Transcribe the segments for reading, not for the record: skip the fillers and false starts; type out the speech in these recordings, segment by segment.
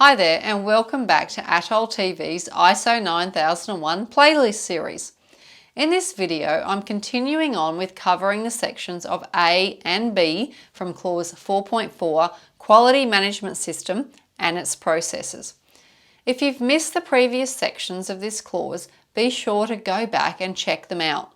Hi there and welcome back to ATOL TV's ISO 9001 playlist series. In this video, I'm continuing on with covering the sections of A and B from Clause 4.4 Quality Management System and its processes. If you've missed the previous sections of this clause, be sure to go back and check them out.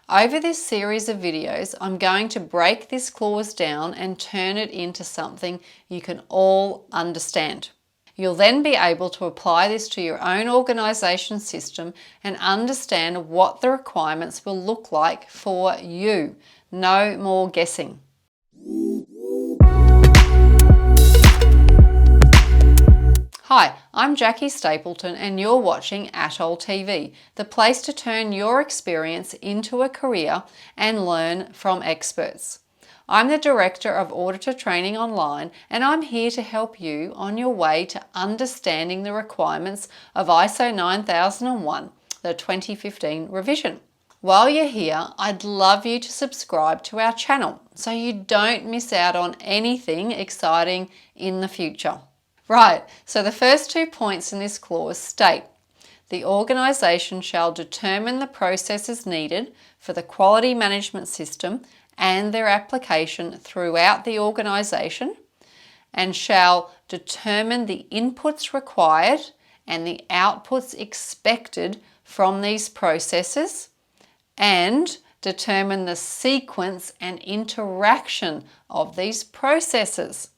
Over this series of videos, I'm going to break this clause down and turn it into something you can all understand. You'll then be able to apply this to your own organisation system and understand what the requirements will look like for you. No more guessing. Hi, I'm Jackie Stapleton and you're watching ATOL TV, the place to turn your experience into a career and learn from experts. I'm the Director of Auditor Training Online and I'm here to help you on your way to understanding the requirements of ISO 9001, the 2015 revision. While you're here, I'd love you to subscribe to our channel so you don't miss out on anything exciting in the future. Right, so the first 2 points in this clause state, the organisation shall determine the processes needed for the quality management system and their application throughout the organisation, and shall determine the inputs required and the outputs expected from these processes, and determine the sequence and interaction of these processes.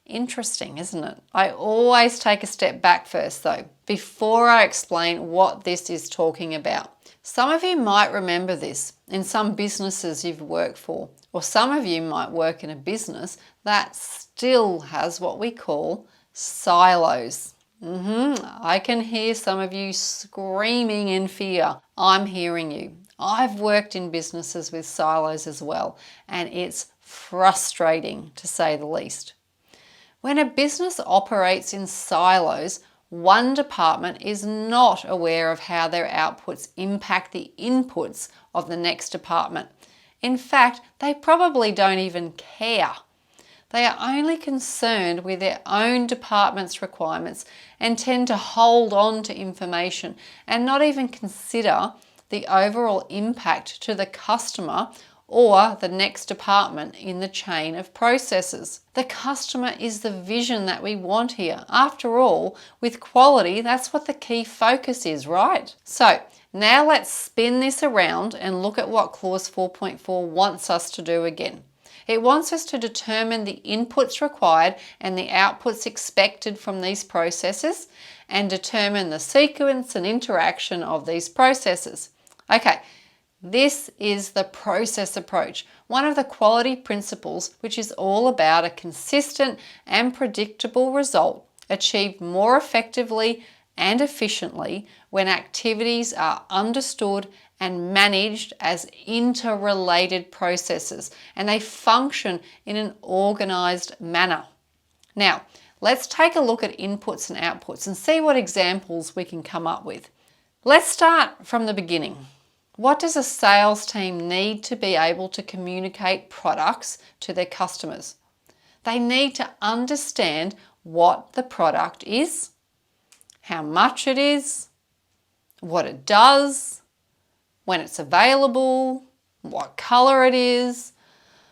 Interesting, isn't it? I always take a step back first though, before I explain what this is talking about. Some of you might remember this in some businesses you've worked for, or some of you might work in a business that still has what we call silos. I can hear some of you screaming in fear. I'm hearing you. I've worked in businesses with silos as well, and it's frustrating to say the least. When a business operates in silos, one department is not aware of how their outputs impact the inputs of the next department. In fact, they probably don't even care. They are only concerned with their own department's requirements and tend to hold on to information and not even consider the overall impact to the customer or the next department in the chain of processes. The customer is the vision that we want here. After all, with quality, that's what the key focus is, right? So now let's spin this around and look at what Clause 4.4 wants us to do again. It wants us to determine the inputs required and the outputs expected from these processes and determine the sequence and interaction of these processes. Okay. This is the process approach, one of the quality principles which is all about a consistent and predictable result achieved more effectively and efficiently when activities are understood and managed as interrelated processes and they function in an organised manner. Now, let's take a look at inputs and outputs and see what examples we can come up with. Let's start from the beginning. What does a sales team need to be able to communicate products to their customers? They need to understand what the product is, how much it is, what it does, when it's available, what colour it is,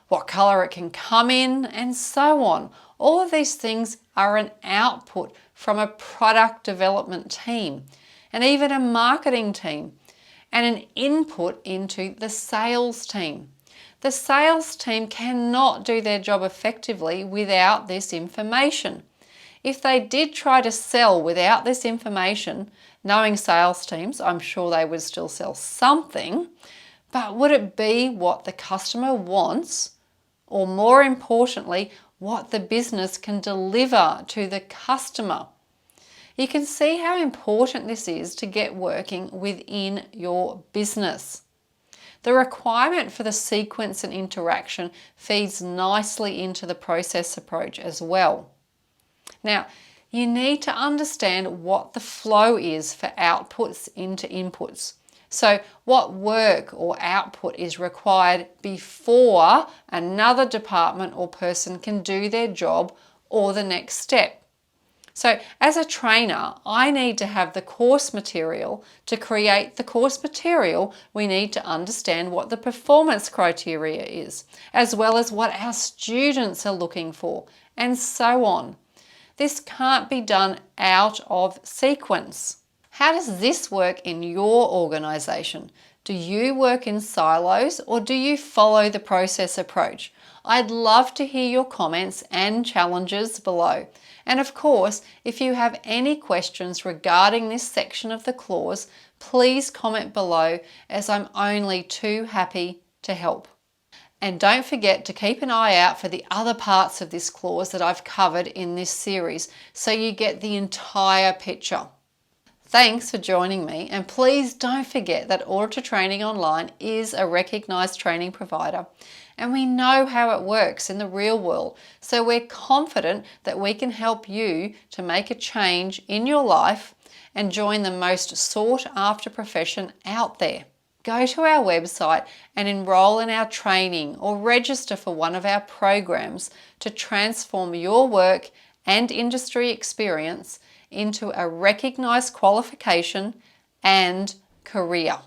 what colour it can come in, and so on. All of these things are an output from a product development team and even a marketing team, and an input into the sales team. The sales team cannot do their job effectively without this information. If they did try to sell without this information, knowing sales teams, I'm sure they would still sell something, but would it be what the customer wants, or more importantly, what the business can deliver to the customer? You can see how important this is to get working within your business. The requirement for the sequence and interaction feeds nicely into the process approach as well. Now, you need to understand what the flow is for outputs into inputs. So what work or output is required before another department or person can do their job or the next step. So as a trainer, I need to have the course material. To create the course material, we need to understand what the performance criteria is, as well as what our students are looking for, and so on. This can't be done out of sequence. How does this work in your organisation? Do you work in silos or do you follow the process approach? I'd love to hear your comments and challenges below. And of course, if you have any questions regarding this section of the clause, please comment below, as I'm only too happy to help. And don't forget to keep an eye out for the other parts of this clause that I've covered in this series, so you get the entire picture. Thanks for joining me, and please don't forget that Auditor Training Online is a recognised training provider, and we know how it works in the real world, so we're confident that we can help you to make a change in your life and join the most sought after profession out there. Go to our website and enrol in our training or register for one of our programs to transform your work and industry experience into a recognised qualification and career.